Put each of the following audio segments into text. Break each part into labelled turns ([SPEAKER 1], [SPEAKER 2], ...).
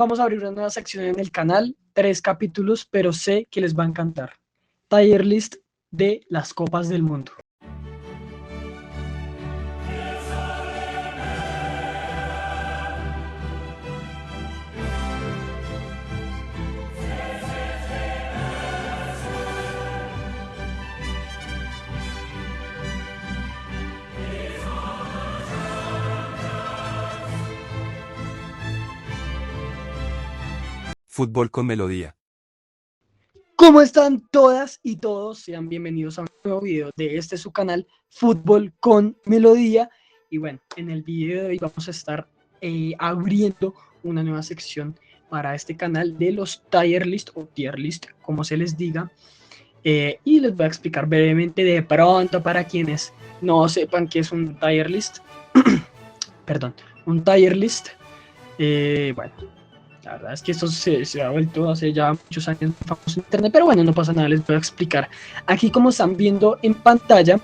[SPEAKER 1] Vamos a abrir una nueva sección en el canal, 3 capítulos, pero sé que les va a encantar. Tier list de las copas del mundo.
[SPEAKER 2] Fútbol con melodía.
[SPEAKER 1] ¿Cómo están todas y todos? Sean bienvenidos a un nuevo video de su canal, Fútbol con Melodía. Y bueno, en el video de hoy vamos a estar abriendo una nueva sección para este canal de los tier list o tier list, como se les diga. Y les voy a explicar brevemente de pronto para quienes no sepan qué es un tier list. Perdón, un tier list. Bueno, la verdad es que esto se ha vuelto hace ya muchos años famoso en internet, pero bueno, no pasa nada, les voy a explicar. Aquí, como están viendo en pantalla,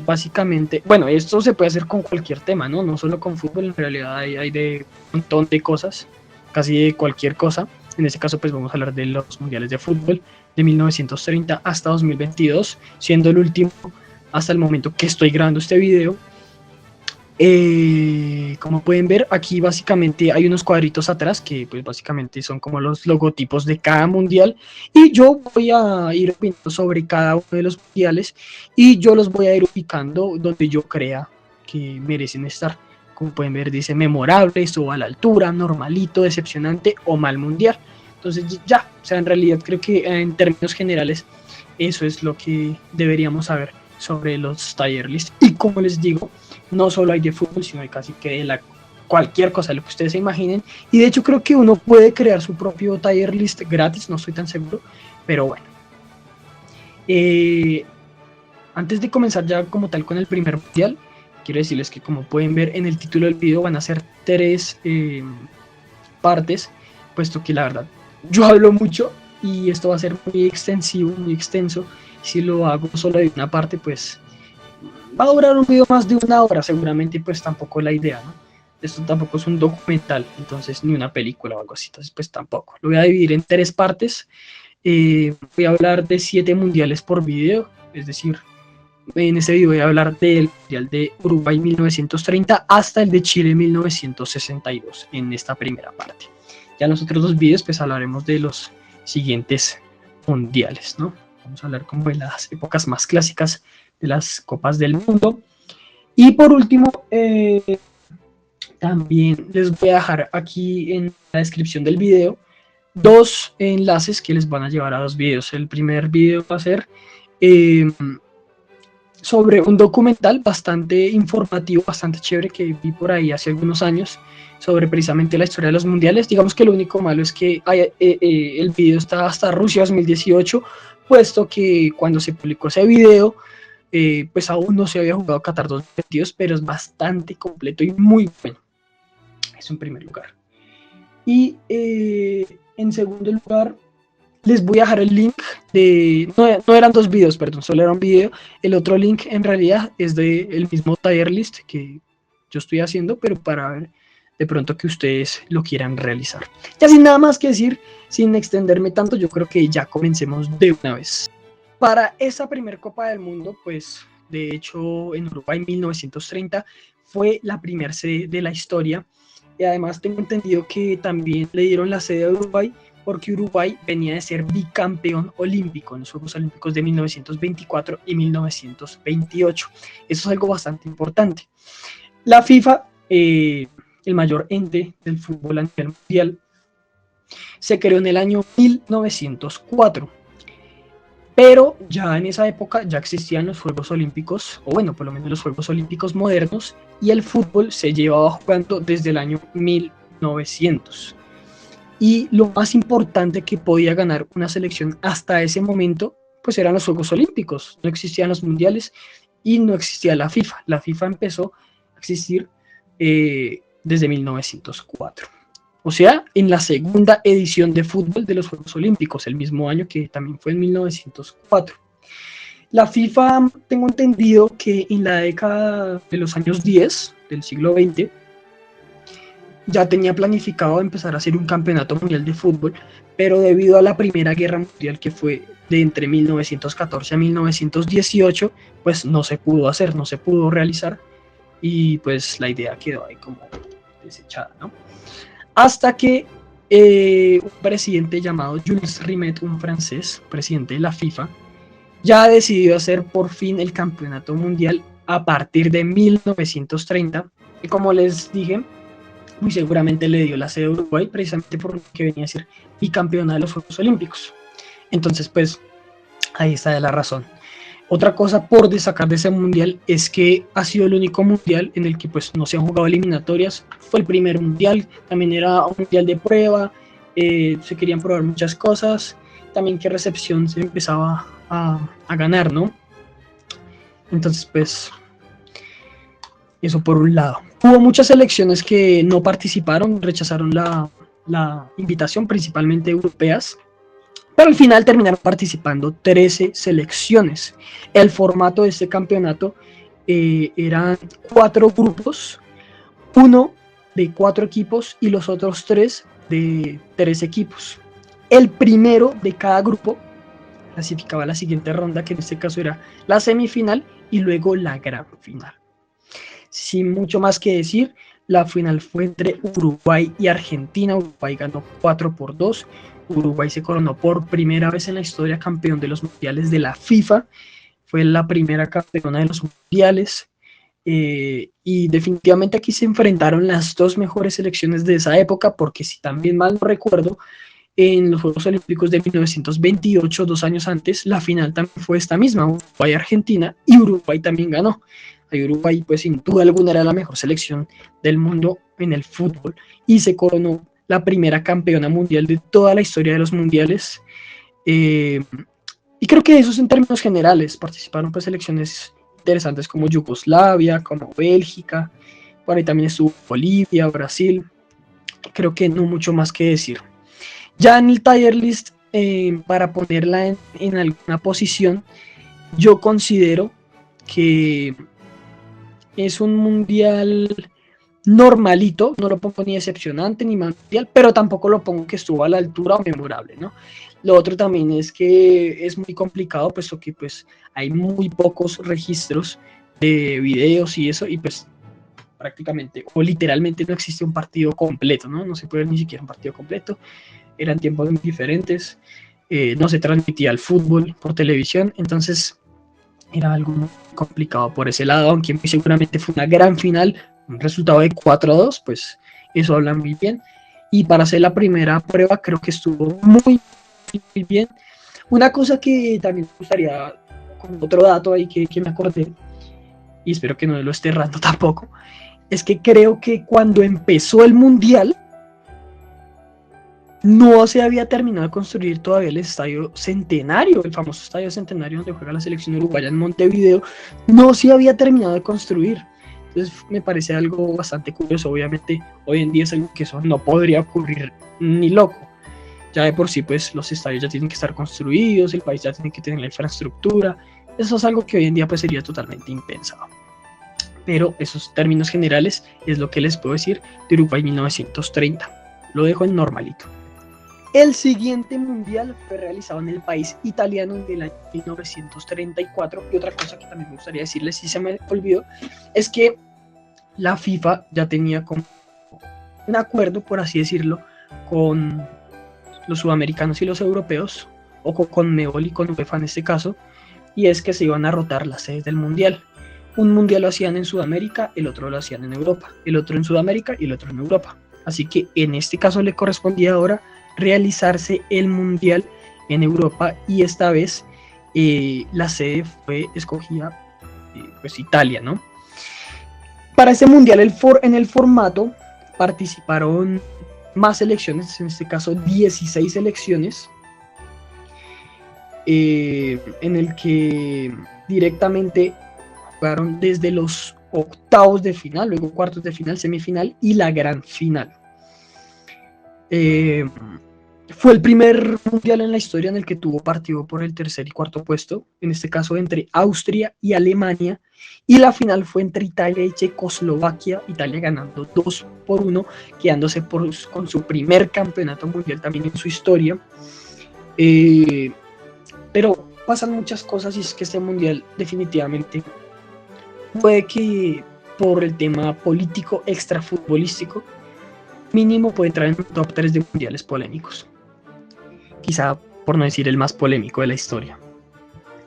[SPEAKER 1] básicamente, bueno, esto se puede hacer con cualquier tema, ¿no? No solo con fútbol, en realidad hay de un montón de cosas, casi de cualquier cosa. En este caso, pues vamos a hablar de los mundiales de fútbol de 1930 hasta 2022, siendo el último hasta el momento que estoy grabando este video. Como pueden ver, aquí básicamente hay unos cuadritos atrás que pues básicamente son como los logotipos de cada mundial, y yo voy a ir opinando sobre cada uno de los mundiales y yo los voy a ir ubicando donde yo crea que merecen estar. Como pueden ver, dice memorable, estuvo a la altura, normalito, decepcionante o mal mundial. Entonces ya, o sea, en realidad creo que en términos generales eso es lo que deberíamos saber sobre los tier list. Y como les digo, no solo hay de fútbol, sino hay casi que de cualquier cosa, lo que ustedes se imaginen. Y de hecho creo que uno puede crear su propio tier list gratis, no estoy tan seguro, pero bueno. Antes de comenzar ya como tal con el primer mundial, quiero decirles que, como pueden ver en el título del video, van a ser 3 partes, puesto que la verdad yo hablo mucho y esto va a ser muy extensivo, muy extenso. Si lo hago solo de una parte, pues va a durar un video más de 1 hora seguramente, y pues tampoco es la idea, ¿no? Esto tampoco es un documental, entonces, ni una película o algo así, entonces pues tampoco. Lo voy a dividir en 3 partes. Voy a hablar de 7 mundiales por video, es decir, en este video voy a hablar del mundial de Uruguay 1930 hasta el de Chile 1962 en esta primera parte. Ya en los otros 2 videos pues hablaremos de los siguientes mundiales, ¿no? Vamos a hablar como de las épocas más clásicas de las copas del mundo. Y por último, también les voy a dejar aquí en la descripción del video 2 enlaces que les van a llevar a 2 videos. El primer video va a ser sobre un documental bastante informativo, bastante chévere, que vi por ahí hace algunos años, sobre precisamente la historia de los mundiales. Digamos que lo único malo es que el video está hasta Rusia 2018, puesto que cuando se publicó ese video, pues aún no se había jugado Qatar 2022, pero es bastante completo y muy bueno. Eso en primer lugar. Y en segundo lugar, les voy a dejar el link de... No eran 2 videos, perdón, solo era un video. El otro link en realidad es del mismo tier list que yo estoy haciendo, pero para ver de pronto que ustedes lo quieran realizar. Ya sin nada más que decir, sin extenderme tanto, yo creo que ya comencemos de una vez. Para esa primer Copa del Mundo, pues de hecho en Uruguay en 1930 fue la primera sede de la historia, y además tengo entendido que también le dieron la sede a Uruguay porque Uruguay venía de ser bicampeón olímpico en los Juegos Olímpicos de 1924 y 1928. Eso es algo bastante importante. La FIFA, el mayor ente del fútbol a nivel mundial, se creó en el año 1904. Pero ya en esa época ya existían los Juegos Olímpicos, o bueno, por lo menos los Juegos Olímpicos modernos, y el fútbol se llevaba jugando desde el año 1900. Y lo más importante que podía ganar una selección hasta ese momento, pues eran los Juegos Olímpicos. No existían los mundiales y no existía la FIFA. La FIFA empezó a existir desde 1904. O sea, en la segunda edición de fútbol de los Juegos Olímpicos, el mismo año que también fue en 1904. La FIFA, tengo entendido que en la década de los años 10 del siglo XX, ya tenía planificado empezar a hacer un campeonato mundial de fútbol, pero debido a la Primera Guerra Mundial, que fue de entre 1914 a 1918, pues no se pudo hacer, no se pudo realizar, y pues la idea quedó ahí como desechada, ¿no? Hasta que un presidente llamado Jules Rimet, un francés, presidente de la FIFA, ya decidió hacer por fin el campeonato mundial a partir de 1930, y como les dije, muy seguramente le dio la sede a Uruguay, precisamente por lo que venía a ser bicampeona de los Juegos Olímpicos. Entonces, pues, ahí está la razón. Otra cosa por destacar de ese mundial es que ha sido el único mundial en el que pues no se han jugado eliminatorias. Fue el primer mundial, también era un mundial de prueba, se querían probar muchas cosas, también que recepción se empezaba a ganar, ¿no? Entonces, pues, eso por un lado. Hubo muchas selecciones que no participaron, rechazaron la invitación, principalmente europeas, pero al final terminaron participando 13 selecciones. El formato de este campeonato eran 4 grupos, uno de 4 equipos y los otros 3 de 3 equipos. El primero de cada grupo clasificaba a la siguiente ronda, que en este caso era la semifinal y luego la gran final. Sin mucho más que decir, la final fue entre Uruguay y Argentina. Uruguay ganó 4-2. Uruguay se coronó por primera vez en la historia campeón de los mundiales de la FIFA. Fue la primera campeona de los mundiales. Y definitivamente aquí se enfrentaron las dos mejores selecciones de esa época, porque si también mal no recuerdo, en los Juegos Olímpicos de 1928, 2 años antes, la final también fue esta misma, Uruguay-Argentina, y Uruguay también ganó. Uruguay, pues sin duda alguna, era la mejor selección del mundo en el fútbol y se coronó la primera campeona mundial de toda la historia de los mundiales. Y creo que eso es en términos generales. Participaron pues selecciones interesantes como Yugoslavia, como Bélgica, por ahí también estuvo Bolivia, Brasil. Creo que no mucho más que decir. Ya en el tier list, para ponerla en alguna posición, yo considero que es un mundial normalito, no lo pongo ni decepcionante ni mundial, pero tampoco lo pongo que estuvo a la altura o memorable, ¿no? Lo otro también es que es muy complicado, puesto que pues hay muy pocos registros de videos y eso, y pues prácticamente o literalmente no existe un partido completo, ¿no? No se puede ver ni siquiera un partido completo, eran tiempos muy diferentes, no se transmitía el fútbol por televisión, entonces era algo muy complicado por ese lado, aunque muy seguramente fue una gran final, un resultado de 4-2, pues eso habla muy bien. Y para hacer la primera prueba creo que estuvo muy, muy bien. Una cosa que también me gustaría, con otro dato ahí que me acordé, y espero que no lo esté errando tampoco, es que creo que cuando empezó el Mundial, no se había terminado de construir todavía el Estadio Centenario, el famoso Estadio Centenario donde juega la selección uruguaya en Montevideo, no se había terminado de construir. Entonces me parece algo bastante curioso. Obviamente hoy en día es algo que eso no podría ocurrir ni loco. Ya de por sí pues los estadios ya tienen que estar construidos, el país ya tiene que tener la infraestructura. Eso es algo que hoy en día pues sería totalmente impensado. Pero esos términos generales es lo que les puedo decir de Uruguay 1930. Lo dejo en normalito. El siguiente mundial fue realizado en el país italiano en el año 1934. Y otra cosa que también me gustaría decirles, si se me olvidó, es que la FIFA ya tenía como un acuerdo, por así decirlo, con los sudamericanos y los europeos, o con Conmebol y con UEFA en este caso, y es que se iban a rotar las sedes del mundial. Un mundial lo hacían en Sudamérica, el otro lo hacían en Europa, el otro en Sudamérica y el otro en Europa. Así que en este caso le correspondía ahora realizarse el mundial en Europa, y esta vez la sede fue escogida pues Italia, ¿no? Para ese mundial en el formato participaron más selecciones, en este caso 16 selecciones, en el que directamente jugaron desde los octavos de final, luego cuartos de final, semifinal y la gran final. Fue el primer mundial en la historia en el que tuvo partido por el tercer y cuarto puesto, en este caso entre Austria y Alemania, y la final fue entre Italia y Checoslovaquia, Italia ganando 2-1, quedándose con su primer campeonato mundial también en su historia. Pero pasan muchas cosas y es que este mundial definitivamente puede que por el tema político extrafutbolístico mínimo puede entrar en un top 3 de mundiales polémicos, quizá por no decir el más polémico de la historia.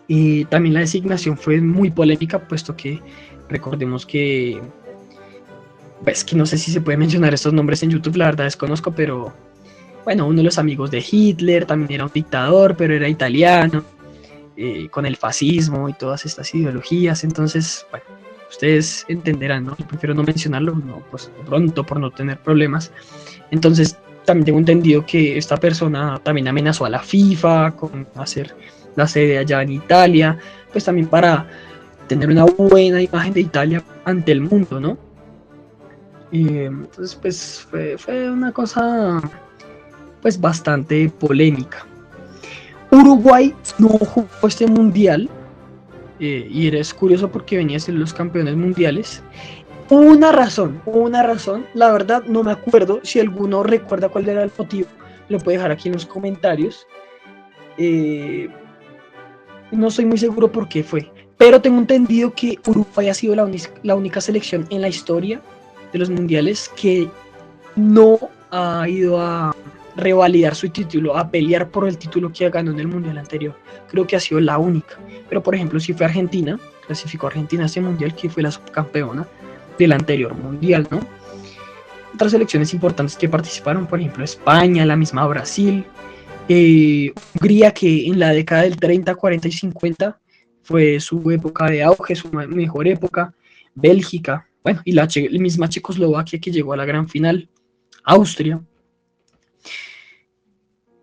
[SPEAKER 1] Y también la designación fue muy polémica, puesto que recordemos que, pues que no sé si se puede mencionar estos nombres en YouTube, la verdad desconozco, pero bueno, uno de los amigos de Hitler también era un dictador, pero era italiano, con el fascismo y todas estas ideologías. Entonces, bueno, ustedes entenderán, ¿no? Yo prefiero no mencionarlo, no, pues pronto por no tener problemas. Entonces, también tengo entendido que esta persona también amenazó a la FIFA con hacer la sede allá en Italia, pues también para tener una buena imagen de Italia ante el mundo, ¿no? Entonces, pues fue una cosa pues bastante polémica. Uruguay no jugó este mundial, y eres curioso porque venía a ser los campeones mundiales. Hubo una razón, la verdad no me acuerdo, si alguno recuerda cuál era el motivo, lo puede dejar aquí en los comentarios. No estoy muy seguro por qué fue, pero tengo entendido que Uruguay ha sido la única selección en la historia de los mundiales que no ha ido a revalidar su título, a pelear por el título que ganó en el mundial anterior. Creo que ha sido la única. Pero por ejemplo, si fue Argentina, clasificó a Argentina a este mundial, que fue la subcampeona del anterior mundial, ¿no? Otras selecciones importantes que participaron, por ejemplo, España, la misma Brasil, Hungría, que en la década del 30, 40 y 50 fue su época de auge, su mejor época, Bélgica, bueno, y la misma Checoslovaquia, que llegó a la gran final, Austria.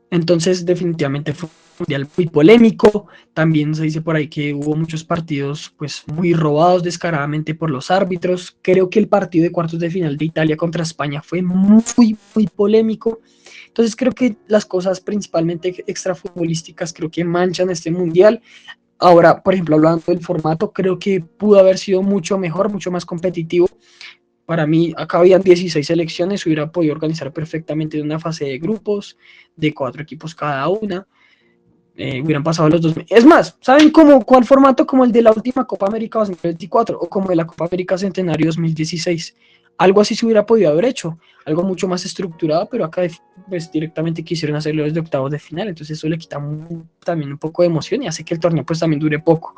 [SPEAKER 1] Entonces, definitivamente fue un mundial muy polémico. También se dice por ahí que hubo muchos partidos pues muy robados descaradamente por los árbitros. Creo que el partido de cuartos de final de Italia contra España fue muy polémico. Entonces creo que las cosas principalmente extrafutbolísticas creo que manchan este mundial. Ahora, por ejemplo, hablando del formato, creo que pudo haber sido mucho mejor, mucho más competitivo. Para mí, acá habían 16 selecciones, hubiera podido organizar perfectamente en una fase de grupos, de 4 equipos cada una. Hubieran pasado los dos. Es más, ¿saben cuál formato? Como el de la última Copa América 2024 o como de la Copa América Centenario 2016. Algo así se hubiera podido haber hecho, algo mucho más estructurado, pero acá pues directamente quisieron hacerlo desde octavos de final, entonces eso le quita también un poco de emoción y hace que el torneo pues también dure poco.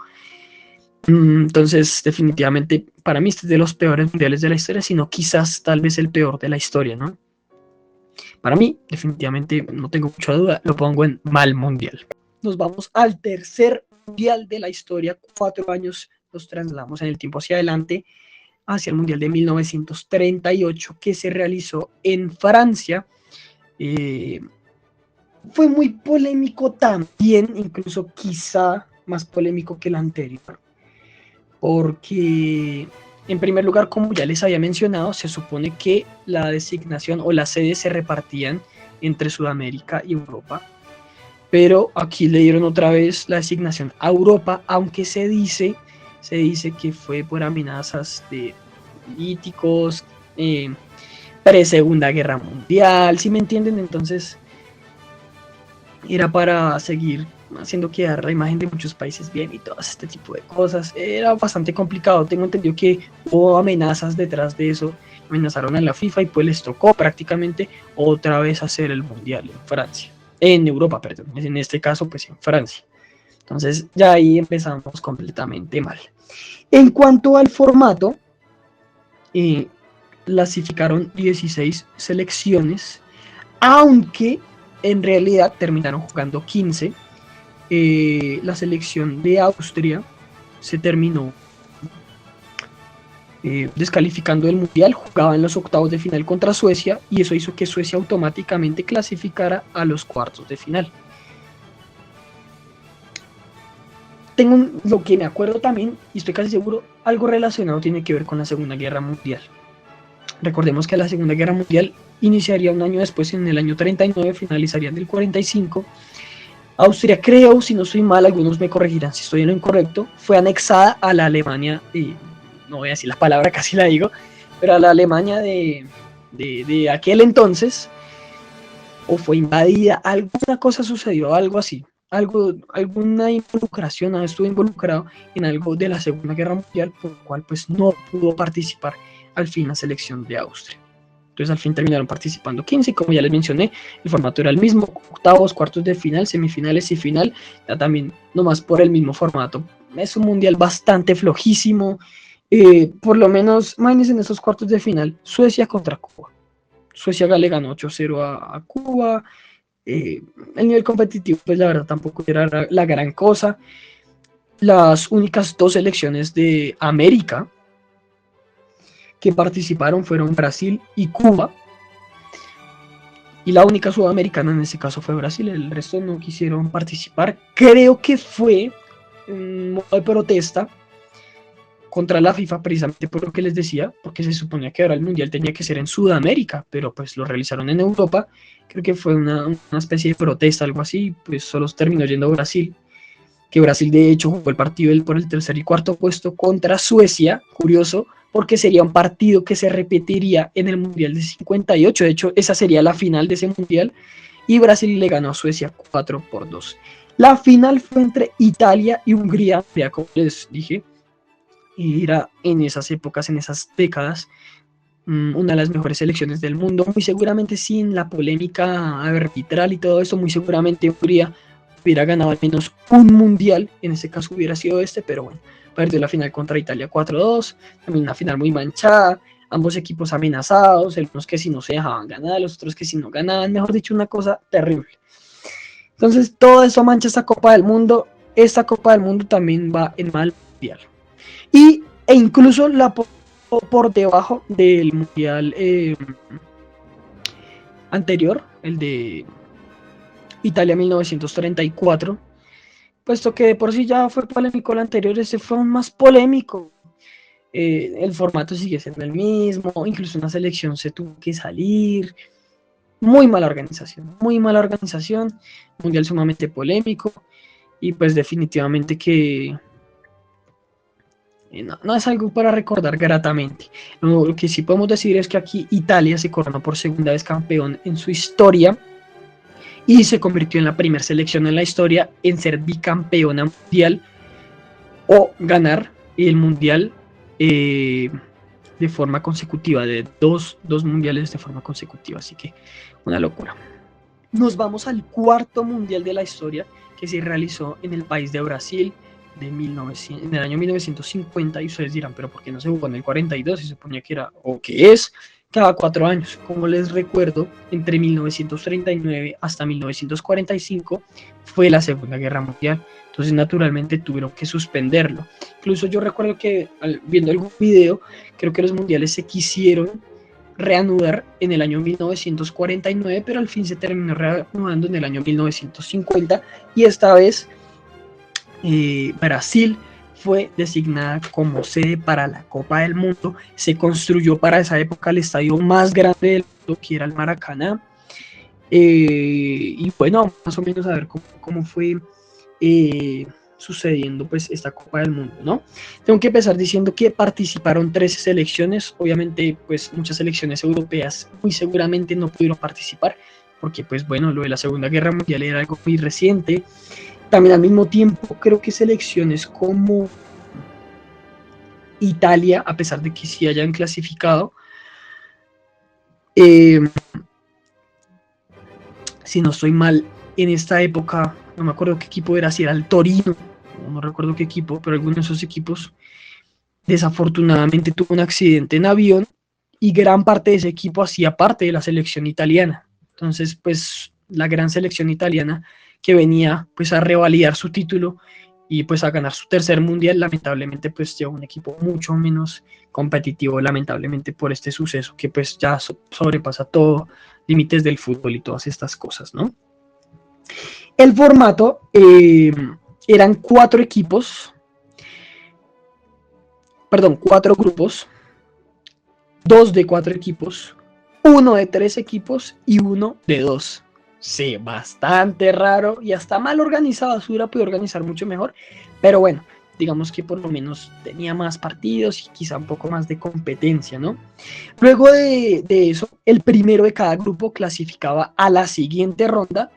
[SPEAKER 1] Entonces, definitivamente, para mí este es de los peores mundiales de la historia, sino quizás tal vez el peor de la historia, ¿no? Para mí, definitivamente, no tengo mucha duda, lo pongo en mal mundial. Nos vamos al tercer mundial de la historia, 4 años nos trasladamos en el tiempo hacia adelante, hacia el mundial de 1938 que se realizó en Francia. Fue muy polémico también, incluso quizá más polémico que el anterior, porque en primer lugar, como ya les había mencionado, se supone que la designación o las sedes se repartían entre Sudamérica y Europa, pero aquí le dieron otra vez la designación a Europa, aunque se dice que fue por amenazas de políticos, pre-segunda guerra mundial, ¿sí me entienden? Entonces era para seguir haciendo quedar la imagen de muchos países bien y todo este tipo de cosas. Era bastante complicado, tengo entendido que hubo amenazas detrás de eso, amenazaron a la FIFA y pues les tocó prácticamente otra vez hacer el mundial en Francia, en Europa, perdón, en este caso pues en Francia. Entonces ya ahí empezamos completamente mal. En cuanto al formato, clasificaron 16 selecciones, aunque en realidad terminaron jugando 15. La selección de Austria se terminó descalificando del mundial, jugaba en los octavos de final contra Suecia y eso hizo que Suecia automáticamente clasificara a los cuartos de final. Tengo lo que me acuerdo también, y estoy casi seguro, algo relacionado tiene que ver con la Segunda Guerra Mundial. Recordemos que la Segunda Guerra Mundial iniciaría un año después, en el año 39, finalizaría en el 45. Austria, creo, si no estoy mal, algunos me corregirán si estoy en lo incorrecto, fue anexada a la Alemania, no voy a decir la palabra, casi la digo, pero a la Alemania de aquel entonces, o fue invadida, alguna cosa sucedió, algo así, alguna involucración, estuvo involucrado en algo de la Segunda Guerra Mundial, por lo cual pues no pudo participar al fin la selección de Austria. Entonces al fin terminaron participando 15 y como ya les mencioné, el formato era el mismo, octavos, cuartos de final, semifinales y final, ya también nomás por el mismo formato. Es un mundial bastante flojísimo, por lo menos, imagínense en esos cuartos de final, Suecia contra Cuba. Suecia le ganó 8-0 a Cuba, el nivel competitivo pues la verdad tampoco era la gran cosa. Las únicas dos selecciones de América que participaron fueron Brasil y Cuba. Y la única sudamericana en ese caso fue Brasil, el resto no quisieron participar. Creo que fue un modo de protesta contra la FIFA, precisamente por lo que les decía, porque se suponía que ahora el Mundial tenía que ser en Sudamérica, pero pues lo realizaron en Europa. Creo que fue una especie de protesta, algo así, pues solo terminó yendo a Brasil, que Brasil de hecho jugó el partido por el tercer y cuarto puesto contra Suecia, curioso, porque sería un partido que se repetiría en el Mundial de 58, de hecho esa sería la final de ese Mundial, y Brasil le ganó a Suecia 4-2. La final fue entre Italia y Hungría, ya como les dije, y era en esas épocas, en esas décadas, una de las mejores selecciones del mundo, muy seguramente sin la polémica arbitral y todo eso, muy seguramente Hungría hubiera ganado al menos un mundial, en ese caso hubiera sido este, pero bueno, perdió la final contra Italia 4-2, también una final muy manchada, ambos equipos amenazados, algunos que si no se dejaban ganar, los otros que si no ganaban, mejor dicho, una cosa terrible. Entonces todo eso mancha esta Copa del Mundo, esta Copa del Mundo también va en mal mundial. E incluso la por debajo del mundial anterior, el de Italia 1934, puesto que de por sí ya fue polémico el anterior, ese fue aún más polémico. El formato sigue siendo el mismo, incluso una selección se tuvo que salir. Muy mala organización, mundial sumamente polémico, y pues definitivamente que no es algo para recordar gratamente. Lo que sí podemos decir es que aquí Italia se coronó por segunda vez campeón en su historia y se convirtió en la primera selección en la historia en ser bicampeona mundial o ganar el mundial de forma consecutiva, de dos mundiales de forma consecutiva, así que una locura. Nos vamos al cuarto mundial de la historia que se realizó en el país de Brasil en el año 1950, y ustedes dirán, pero ¿por qué no se jugó en el 42? Se suponía que era, o que es, cada 4 años. Como les recuerdo, entre 1939 hasta 1945 fue la Segunda Guerra Mundial, entonces naturalmente tuvieron que suspenderlo. Incluso yo recuerdo que viendo algún video, creo que los mundiales se quisieron reanudar en el año 1949, pero al fin se terminó reanudando en el año 1950, y esta vez Brasil fue designada como sede para la Copa del Mundo. Se construyó para esa época el estadio más grande del mundo, que era el Maracaná. Y bueno, más o menos a ver cómo fue sucediendo pues esta Copa del Mundo, ¿no? Tengo que empezar diciendo que participaron 13 selecciones, obviamente pues muchas selecciones europeas muy seguramente no pudieron participar, porque pues bueno, lo de la Segunda Guerra Mundial era algo muy reciente. También al mismo tiempo creo que selecciones como Italia, a pesar de que sí hayan clasificado, si no estoy mal, en esta época, no me acuerdo qué equipo era, si era el Torino, no recuerdo qué equipo, pero alguno de esos equipos desafortunadamente tuvo un accidente en avión y gran parte de ese equipo hacía parte de la selección italiana. Entonces, pues la gran selección italiana que venía pues a revalidar su título y pues a ganar su tercer mundial, lamentablemente pues lleva un equipo mucho menos competitivo, lamentablemente por este suceso que pues ya sobrepasa todo límites del fútbol y todas estas cosas, ¿no? El formato eran 4 grupos, 2 de 4 equipos, uno de 3 equipos y uno de 2. Sí, bastante raro y hasta mal organizado. Se hubiera podido organizar mucho mejor, pero bueno, digamos que por lo menos tenía más partidos y quizá un poco más de competencia, ¿no? Luego de eso, el primero de cada grupo clasificaba a la siguiente ronda,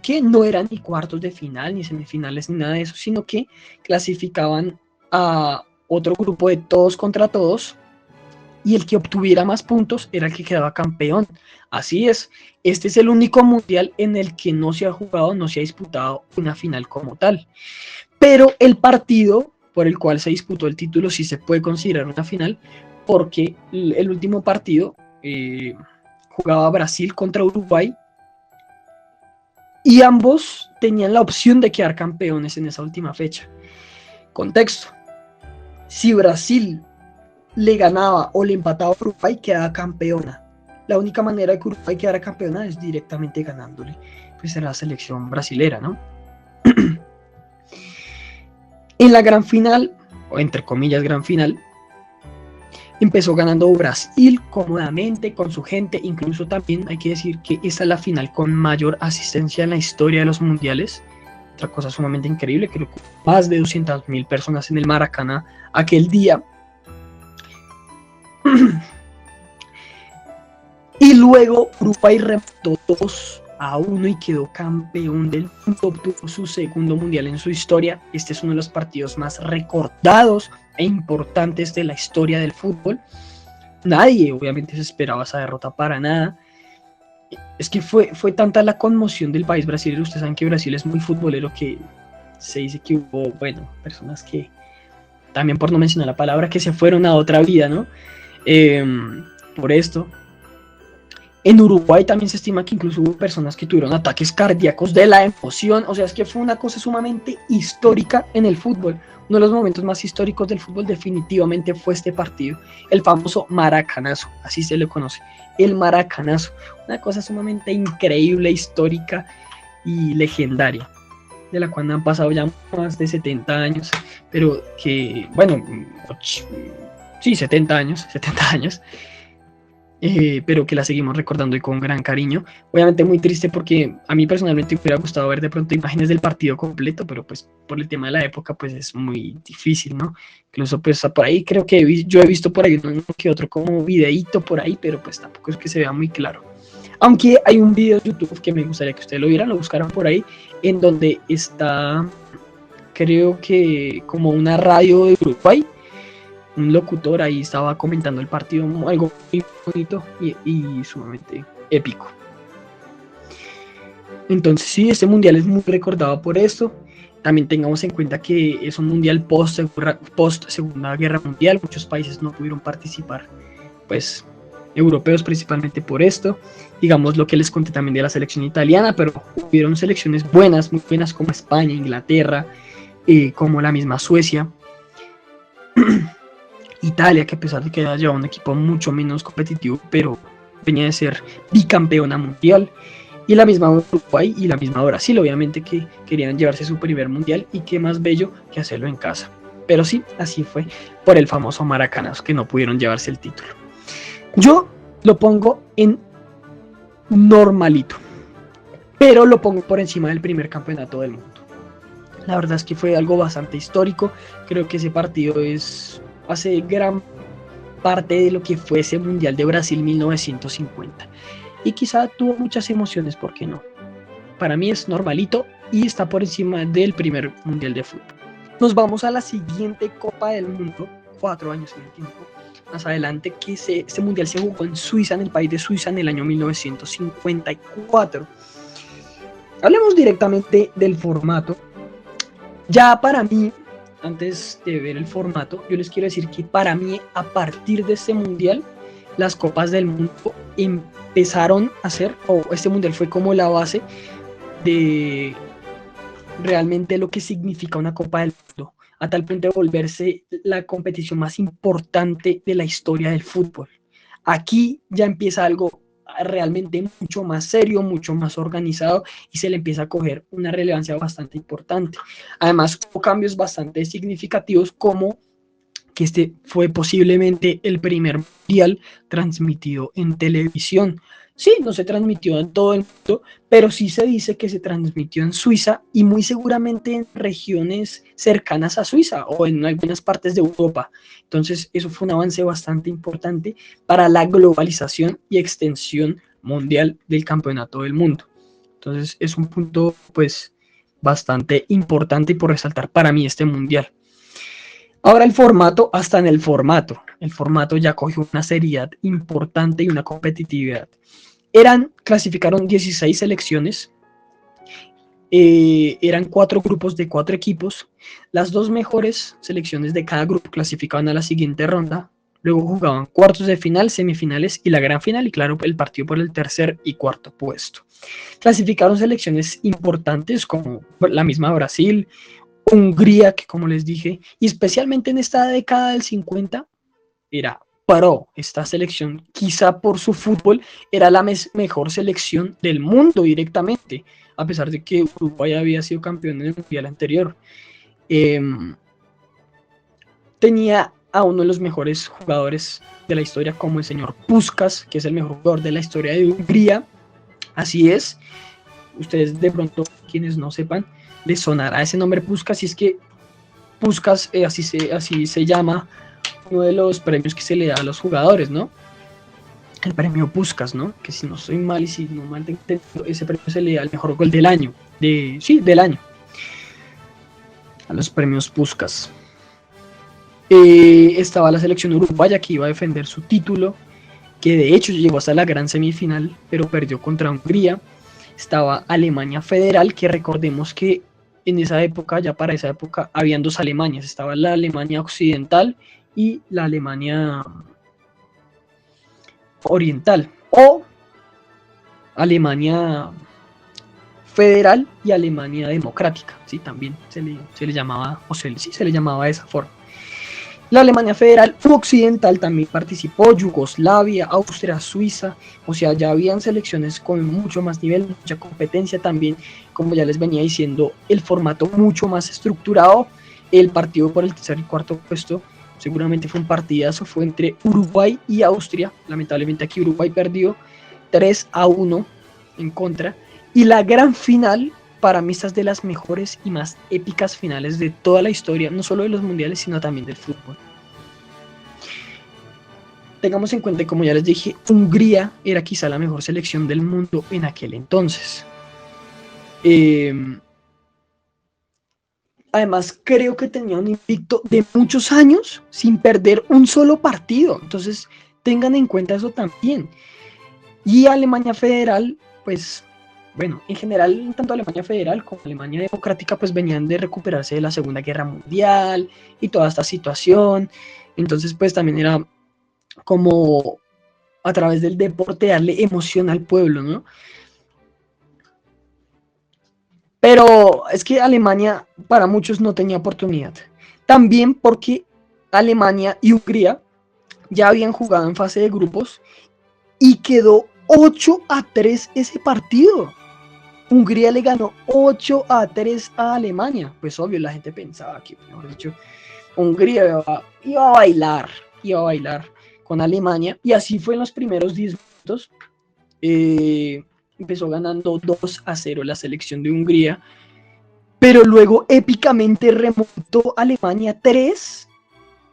[SPEAKER 1] que no eran ni cuartos de final, ni semifinales, ni nada de eso, sino que clasificaban a otro grupo de todos contra todos, y el que obtuviera más puntos era el que quedaba campeón. Así es, este es el único mundial en el que no se ha jugado, no se ha disputado una final como tal. Pero el partido por el cual se disputó el título sí se puede considerar una final, porque el último partido jugaba Brasil contra Uruguay y ambos tenían la opción de quedar campeones en esa última fecha. Contexto: si Brasil le ganaba o le empataba a Uruguay, quedaba campeona. La única manera de que Uruguay quedara campeona es directamente ganándole pues a la selección brasilera, ¿no? En la gran final, o entre comillas gran final, empezó ganando Brasil cómodamente con su gente. Incluso también hay que decir que esta es la final con mayor asistencia en la historia de los mundiales. Otra cosa sumamente increíble, creo que más de 200.000 personas en el Maracaná aquel día. Y luego Uruguay remontó 2-1 y quedó campeón del mundo, obtuvo su segundo mundial en su historia. Este es uno de los partidos más recordados e importantes de la historia del fútbol. Nadie obviamente se esperaba esa derrota para nada. Es que fue tanta la conmoción del país brasileño. Ustedes saben que Brasil es muy futbolero, que se dice que hubo, bueno, personas que, también por no mencionar la palabra, que se fueron a otra vida, ¿no? Por esto. En Uruguay también se estima que incluso hubo personas que tuvieron ataques cardíacos de la emoción. O sea, es que fue una cosa sumamente histórica en el fútbol. Uno de los momentos más históricos del fútbol definitivamente fue este partido, el famoso Maracanazo, así se le conoce, el Maracanazo. Una cosa sumamente increíble, histórica y legendaria, de la cual han pasado ya más de 70 años, pero que, bueno, sí, 70 años, pero que la seguimos recordando y con gran cariño. Obviamente muy triste porque a mí personalmente me hubiera gustado ver de pronto imágenes del partido completo, pero pues por el tema de la época pues es muy difícil, ¿no? Incluso pues por ahí creo que yo he visto por ahí uno que otro como videíto por ahí, pero pues tampoco es que se vea muy claro. Aunque hay un video de YouTube que me gustaría que ustedes lo vieran, lo buscaran por ahí, en donde está, creo que como una radio de Uruguay, un locutor ahí estaba comentando el partido, algo muy bonito y sumamente épico. Entonces sí, este mundial es muy recordado por esto. También tengamos en cuenta que es un mundial post Segunda Guerra Mundial. Muchos países no pudieron participar, pues europeos principalmente por esto. Digamos lo que les conté también de la selección italiana, pero hubieron selecciones buenas, muy buenas, como España, Inglaterra, como la misma Suecia. Italia, que a pesar de que haya llevado un equipo mucho menos competitivo, pero venía de ser bicampeona mundial. Y la misma Uruguay y la misma Brasil, obviamente, que querían llevarse su primer mundial, y qué más bello que hacerlo en casa. Pero sí, así fue por el famoso Maracanazo, que no pudieron llevarse el título. Yo lo pongo en normalito, pero lo pongo por encima del primer campeonato del mundo. La verdad es que fue algo bastante histórico. Creo que ese partido hace gran parte de lo que fue ese Mundial de Brasil 1950. Y quizá tuvo muchas emociones, ¿por qué no? Para mí es normalito y está por encima del primer Mundial de fútbol. Nos vamos a la siguiente Copa del Mundo, 4 años en el tiempo más adelante, que este Mundial se jugó en Suiza, en el país de Suiza, en el año 1954. Hablemos directamente del formato. Ya para mí, antes de ver el formato, yo les quiero decir que para mí, a partir de este mundial, las copas del mundo empezaron a ser, o este mundial fue como la base de realmente lo que significa una copa del mundo, a tal punto de volverse la competición más importante de la historia del fútbol. Aquí ya empieza algo realmente mucho más serio, mucho más organizado, y se le empieza a coger una relevancia bastante importante. Además, hubo cambios bastante significativos, como que este fue posiblemente el primer mundial transmitido en televisión. Sí, no se transmitió en todo el mundo, pero sí se dice que se transmitió en Suiza y muy seguramente en regiones cercanas a Suiza o en algunas partes de Europa. Entonces, eso fue un avance bastante importante para la globalización y extensión mundial del campeonato del mundo. Entonces, es un punto, pues, bastante importante y por resaltar para mí este mundial. Ahora el formato, hasta en el formato ya cogió una seriedad importante y una competitividad. Clasificaron 16 selecciones, eran 4 grupos de 4 equipos, las 2 mejores selecciones de cada grupo clasificaban a la siguiente ronda, luego jugaban cuartos de final, semifinales y la gran final, y claro, el partido por el tercer y cuarto puesto. Clasificaron selecciones importantes como la misma Brasil, Hungría, que como les dije, y especialmente en esta década del 50, era pro esta selección, quizá por su fútbol, era la mejor selección del mundo directamente, a pesar de que Uruguay había sido campeón en el mundial anterior. Eh, Tenía a uno de los mejores jugadores de la historia, como el señor Puskás, que es el mejor jugador de la historia de Hungría. Así es, ustedes de pronto, quienes no sepan, les sonará ese nombre Puskás, y es que Puskás, así se llama uno de los premios que se le da a los jugadores, ¿no? El premio Puskás, ¿no? Que si no estoy mal y si no mal entiendo, ese premio se le da al mejor gol del año. Del año. A los premios Puskás. Estaba la selección uruguaya que iba a defender su título, que de hecho llegó hasta la gran semifinal, pero perdió contra Hungría. Estaba Alemania Federal, que recordemos que en esa época, ya para esa época, habían 2 Alemanias. Estaba la Alemania Occidental y la Alemania Oriental, o Alemania Federal y Alemania Democrática, ¿sí? También se le llamaba, se le llamaba de esa forma. La Alemania Federal Occidental también participó, Yugoslavia, Austria, Suiza, o sea, ya habían selecciones con mucho más nivel, mucha competencia también, como ya les venía diciendo, el formato mucho más estructurado. El partido por el tercer y cuarto puesto seguramente fue un partidazo, fue entre Uruguay y Austria. Lamentablemente aquí Uruguay perdió 3-1 en contra, y la gran final, para mí, esta es de las mejores y más épicas finales de toda la historia, no solo de los mundiales, sino también del fútbol. Tengamos en cuenta, como ya les dije, Hungría era quizá la mejor selección del mundo en aquel entonces. Además, creo que tenía un invicto de muchos años sin perder un solo partido. Entonces, tengan en cuenta eso también. Y Alemania Federal, pues, bueno, en general, tanto Alemania Federal como Alemania Democrática, pues venían de recuperarse de la Segunda Guerra Mundial y toda esta situación. Entonces, pues también era como a través del deporte darle emoción al pueblo, ¿no? Pero es que Alemania para muchos no tenía oportunidad. También porque Alemania y Hungría ya habían jugado en fase de grupos y quedó 8-3 ese partido. Hungría le ganó 8-3 a Alemania. Pues obvio, la gente pensaba que, mejor dicho, Hungría iba a bailar con Alemania. Y así fue en los primeros 10 minutos. Empezó ganando 2-0 la selección de Hungría. Pero luego épicamente remontó Alemania 3,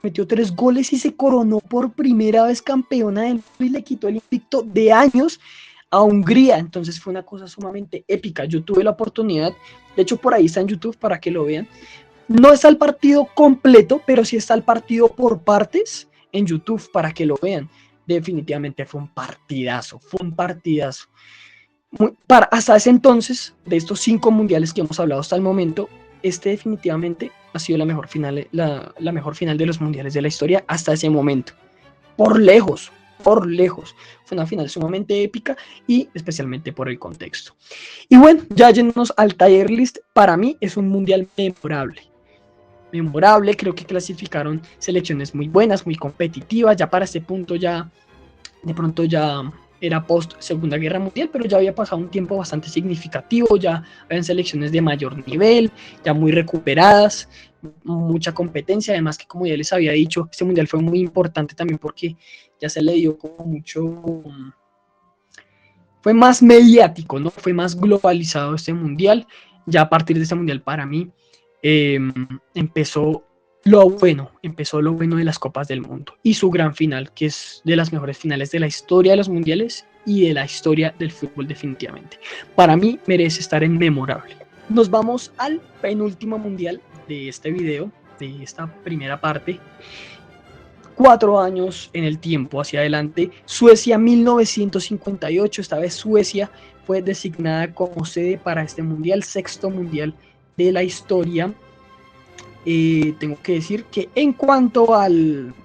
[SPEAKER 1] metió 3 goles y se coronó por primera vez campeona del mundo y le quitó el invicto de años a Hungría. Entonces fue una cosa sumamente épica. Yo tuve la oportunidad, de hecho por ahí está en YouTube para que lo vean. No está el partido completo, pero sí está el partido por partes en YouTube para que lo vean. Definitivamente fue un partidazo, hasta ese entonces, de estos 5 mundiales que hemos hablado hasta el momento, este definitivamente ha sido la mejor final de los mundiales de la historia hasta ese momento. Por lejos. Fue una final sumamente épica y especialmente por el contexto. Y bueno, ya yéndonos al tier list, para mí es un mundial memorable. Creo que clasificaron selecciones muy buenas, muy competitivas. Ya para este punto ya de pronto ya era post Segunda Guerra Mundial, pero ya había pasado un tiempo bastante significativo, ya habían selecciones de mayor nivel, ya muy recuperadas, mucha competencia, además que como ya les había dicho, este mundial fue muy importante también porque ya se le dio como mucho, fue más mediático, ¿no? Fue más globalizado este mundial, ya a partir de este mundial para mí eh, empezó empezó lo bueno de las Copas del Mundo y su gran final, que es de las mejores finales de la historia de los mundiales y de la historia del fútbol definitivamente. Para mí merece estar en memorable. Nos vamos al penúltimo mundial de este video, de esta primera parte. 4 años en el tiempo hacia adelante, Suecia 1958, esta vez Suecia fue designada como sede para este mundial, sexto mundial de la historia. Tengo que decir que en cuanto al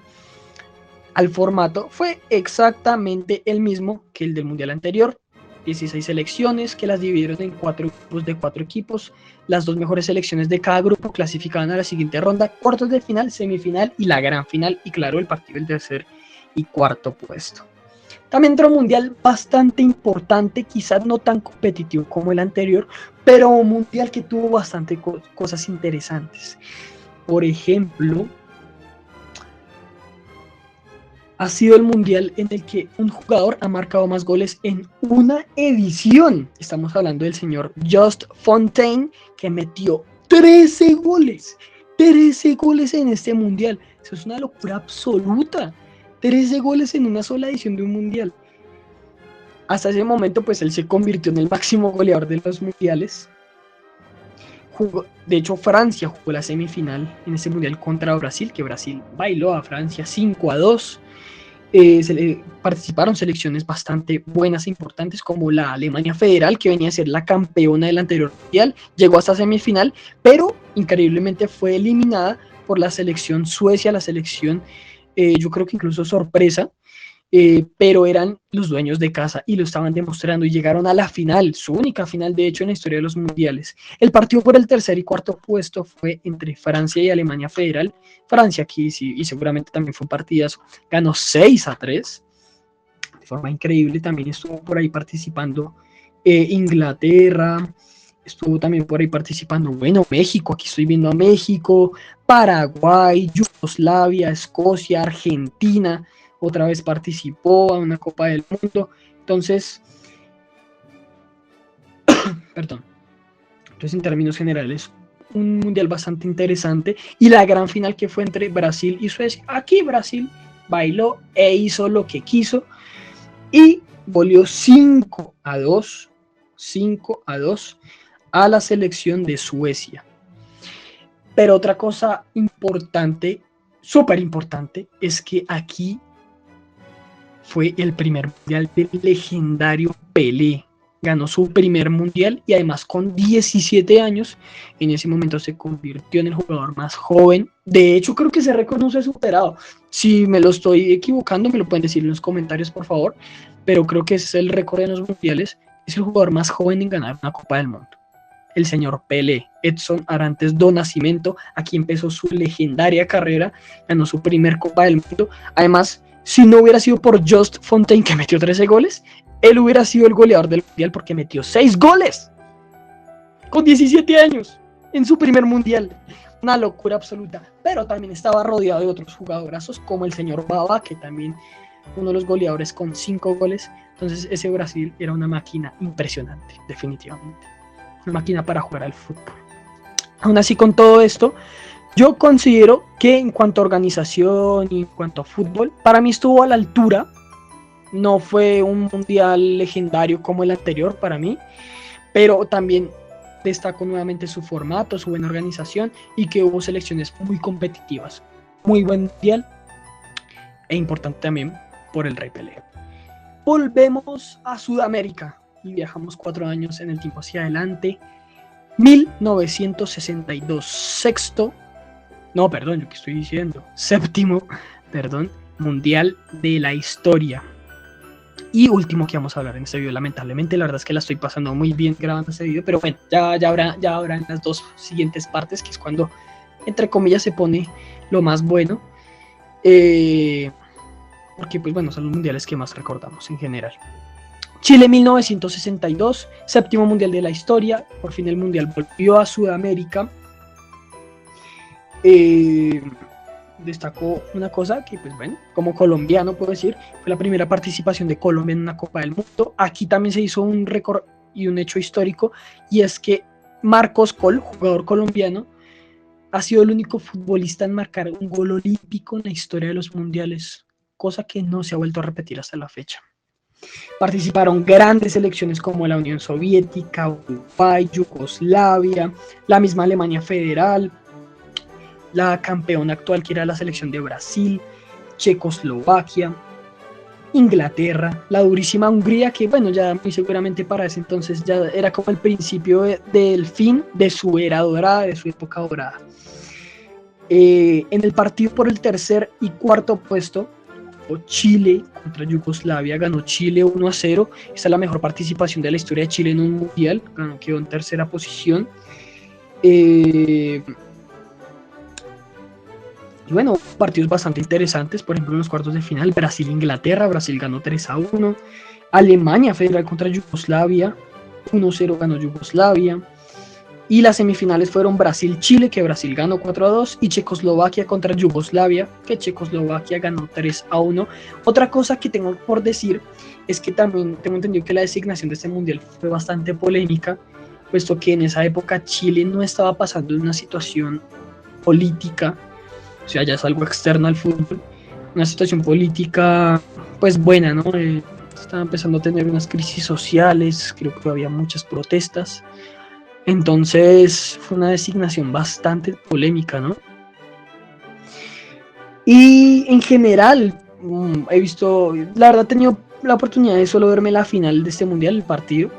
[SPEAKER 1] formato, fue exactamente el mismo que el del mundial anterior. 16 selecciones que las dividieron en 4 grupos de 4 equipos. Las 2 mejores selecciones de cada grupo clasificaban a la siguiente ronda, cuartos de final, semifinal y la gran final. Y claro, el partido del tercer y cuarto puesto. También entró un mundial bastante importante, quizás no tan competitivo como el anterior, pero un mundial que tuvo bastante cosas interesantes. Por ejemplo, ha sido el mundial en el que un jugador ha marcado más goles en una edición. Estamos hablando del señor Just Fontaine, que metió 13 goles. 13 goles en este mundial. Eso es una locura absoluta. 13 goles en una sola edición de un mundial. Hasta ese momento, pues él se convirtió en el máximo goleador de los mundiales. De hecho, Francia jugó la semifinal en ese mundial contra Brasil, que Brasil bailó a Francia 5-2. Participaron selecciones bastante buenas e importantes como la Alemania Federal, que venía a ser la campeona del anterior mundial, llegó hasta semifinal, pero increíblemente fue eliminada por la selección Suecia, la selección yo creo que incluso sorpresa, pero eran los dueños de casa y lo estaban demostrando y llegaron a la final, su única final de hecho en la historia de los mundiales. El partido por el tercer y cuarto puesto fue entre Francia y Alemania Federal. Francia aquí sí, y seguramente también fue un partidazo, ganó 6-3 de forma increíble. También estuvo por ahí participando Inglaterra, estuvo también por ahí participando, bueno, México, aquí estoy viendo a México, Paraguay, Yugoslavia, Escocia, Argentina, otra vez participó a una Copa del Mundo. Entonces, perdón. Entonces, en términos generales, un mundial bastante interesante. Y la gran final que fue entre Brasil y Suecia. Aquí Brasil bailó e hizo lo que quiso y goleó 5-2. 5-2 a la selección de Suecia. Pero otra cosa importante, súper importante, es que aquí fue el primer mundial del legendario Pelé. Ganó su primer mundial y además con 17 años, en ese momento se convirtió en el jugador más joven. De hecho, creo que ese récord no se ha superado. Si me lo estoy equivocando, me lo pueden decir en los comentarios, por favor. Pero creo que ese es el récord de los mundiales. Es el jugador más joven en ganar una Copa del Mundo. El señor Pelé, Edson Arantes do Nascimento. Aquí empezó su legendaria carrera, ganó su primer Copa del Mundo. Además, si no hubiera sido por Just Fontaine, que metió 13 goles, él hubiera sido el goleador del mundial porque metió 6 goles con 17 años en su primer mundial. Una locura absoluta. Pero también estaba rodeado de otros jugadorazos como el señor Baba, que también uno de los goleadores con 5 goles. Entonces ese Brasil era una máquina impresionante, definitivamente. Una máquina para jugar al fútbol. Aún así, con todo esto, yo considero que en cuanto a organización y en cuanto a fútbol, para mí estuvo a la altura. No fue un mundial legendario como el anterior para mí, pero también destacó nuevamente su formato, su buena organización y que hubo selecciones muy competitivas. Muy buen mundial e importante también por el Rey Pelé. Volvemos a Sudamérica y viajamos 4 años en el tiempo hacia adelante. 1962, séptimo, mundial de la historia. Y último que vamos a hablar en este video, lamentablemente, la verdad es que la estoy pasando muy bien grabando este video, pero bueno, ya habrá en las 2 siguientes partes, que es cuando, entre comillas, se pone lo más bueno, porque pues bueno, son los mundiales que más recordamos en general. Chile 1962, séptimo mundial de la historia, por fin el mundial volvió a Sudamérica. Destacó una cosa que, pues bueno, como colombiano puedo decir, fue la primera participación de Colombia en una Copa del Mundo. Aquí también se hizo un récord y un hecho histórico, y es que Marcos Col, jugador colombiano, ha sido el único futbolista en marcar un gol olímpico en la historia de los mundiales, cosa que no se ha vuelto a repetir hasta la fecha. Participaron grandes selecciones como la Unión Soviética, Uruguay, Yugoslavia, la misma Alemania Federal, la campeona actual que era la selección de Brasil, Checoslovaquia, Inglaterra, la durísima Hungría, que bueno, ya muy seguramente para ese entonces ya era como el principio del fin de su era dorada, de su época dorada. En el partido por el tercer y cuarto puesto, Chile contra Yugoslavia, ganó Chile 1-0. Esta es la mejor participación de la historia de Chile en un mundial, quedó en tercera posición. Y bueno, partidos bastante interesantes, por ejemplo en los cuartos de final, Brasil-Inglaterra, Brasil ganó 3-1, Alemania Federal contra Yugoslavia, 1-0 ganó Yugoslavia, y las semifinales fueron Brasil-Chile, que Brasil ganó 4-2, y Checoslovaquia contra Yugoslavia, que Checoslovaquia ganó 3-1. Otra cosa que tengo por decir es que también tengo entendido que la designación de este mundial fue bastante polémica, puesto que en esa época Chile no estaba pasando en una situación política, o sea, ya es algo externo al fútbol, una situación política pues buena, ¿no? Estaba empezando a tener unas crisis sociales, creo que había muchas protestas, entonces fue una designación bastante polémica, ¿no? Y en general, he visto, la verdad he tenido la oportunidad de solo verme la final de este mundial, el partido,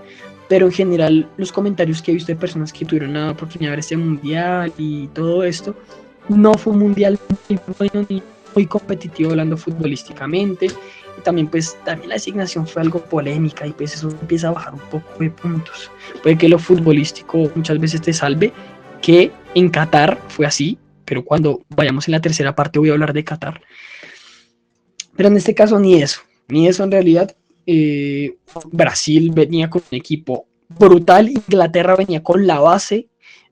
[SPEAKER 1] pero en general los comentarios que he visto de personas que tuvieron la oportunidad de ver este mundial y todo esto, no fue un mundial muy bueno ni muy competitivo hablando futbolísticamente, y también pues también la designación fue algo polémica y pues eso empieza a bajar un poco de puntos. Puede que lo futbolístico muchas veces te salve, que en Qatar fue así, pero cuando vayamos en la tercera parte voy a hablar de Qatar. Pero en este caso ni eso en realidad. Brasil venía con un equipo brutal, Inglaterra venía con la base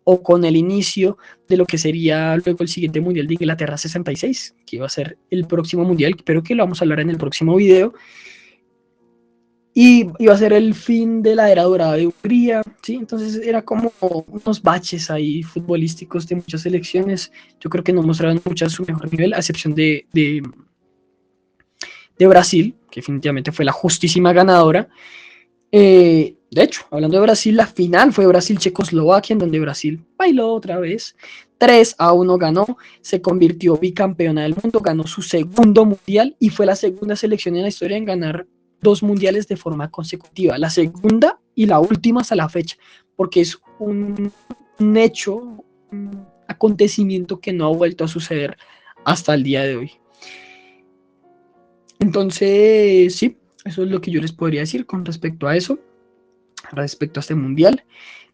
[SPEAKER 1] o con el inicio de lo que sería luego el siguiente mundial de Inglaterra 66, que iba a ser el próximo mundial, pero que lo vamos a hablar en el próximo video. Y iba a ser el fin de la era dorada de Hungría, ¿sí? Entonces era como unos baches ahí futbolísticos de muchas selecciones. Yo creo que no mostraron mucho su mejor nivel, a excepción de Brasil, que definitivamente fue la justísima ganadora. De hecho, hablando de Brasil, la final fue Brasil-Checoslovaquia, en donde Brasil bailó otra vez. 3-1 ganó, se convirtió bicampeona del mundo, ganó su segundo mundial y fue la segunda selección en la historia en ganar 2 mundiales de forma consecutiva. La segunda y la última hasta la fecha, porque es un hecho, un acontecimiento que no ha vuelto a suceder hasta el día de hoy. Entonces, sí, eso es lo que yo les podría decir con respecto a eso, respecto a este mundial.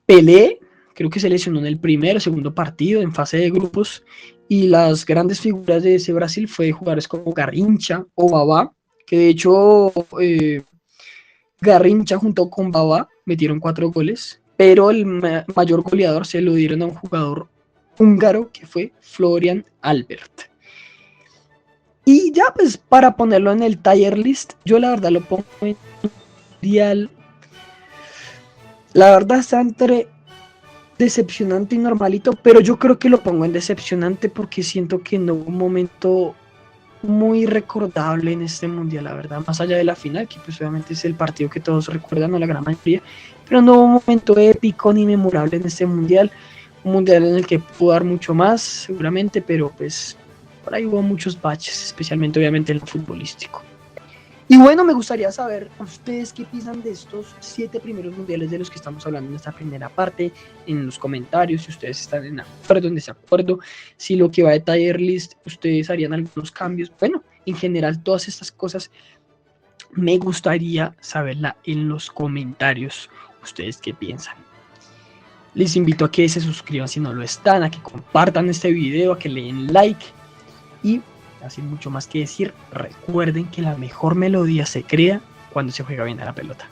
[SPEAKER 1] Pelé, creo que se lesionó en el primer o segundo partido, en fase de grupos, y las grandes figuras de ese Brasil fue jugadores como Garrincha o Babá, que de hecho Garrincha junto con Babá metieron 4 goles, pero el mayor goleador se lo dieron a un jugador húngaro que fue Florian Albert. Y ya pues para ponerlo en el tier list, yo la verdad lo pongo en mundial. La verdad está entre decepcionante y normalito, pero yo creo que lo pongo en decepcionante porque siento que no hubo un momento muy recordable en este mundial, la verdad, más allá de la final, que pues obviamente es el partido que todos recuerdan, o la gran mayoría, pero no hubo un momento épico ni memorable en este mundial, un mundial en el que pudo dar mucho más, seguramente, pero pues por ahí hubo muchos baches, especialmente obviamente en lo futbolístico. Y bueno, me gustaría saber ustedes qué piensan de estos 7 primeros mundiales de los que estamos hablando en esta primera parte, en los comentarios, si ustedes están en acuerdo, en desacuerdo, si lo que va de tier list, ustedes harían algunos cambios. Bueno, en general todas estas cosas me gustaría saberla en los comentarios, ustedes qué piensan. Les invito a que se suscriban si no lo están, a que compartan este video, a que le den like y sin mucho más que decir, recuerden que la mejor melodía se crea cuando se juega bien a la pelota.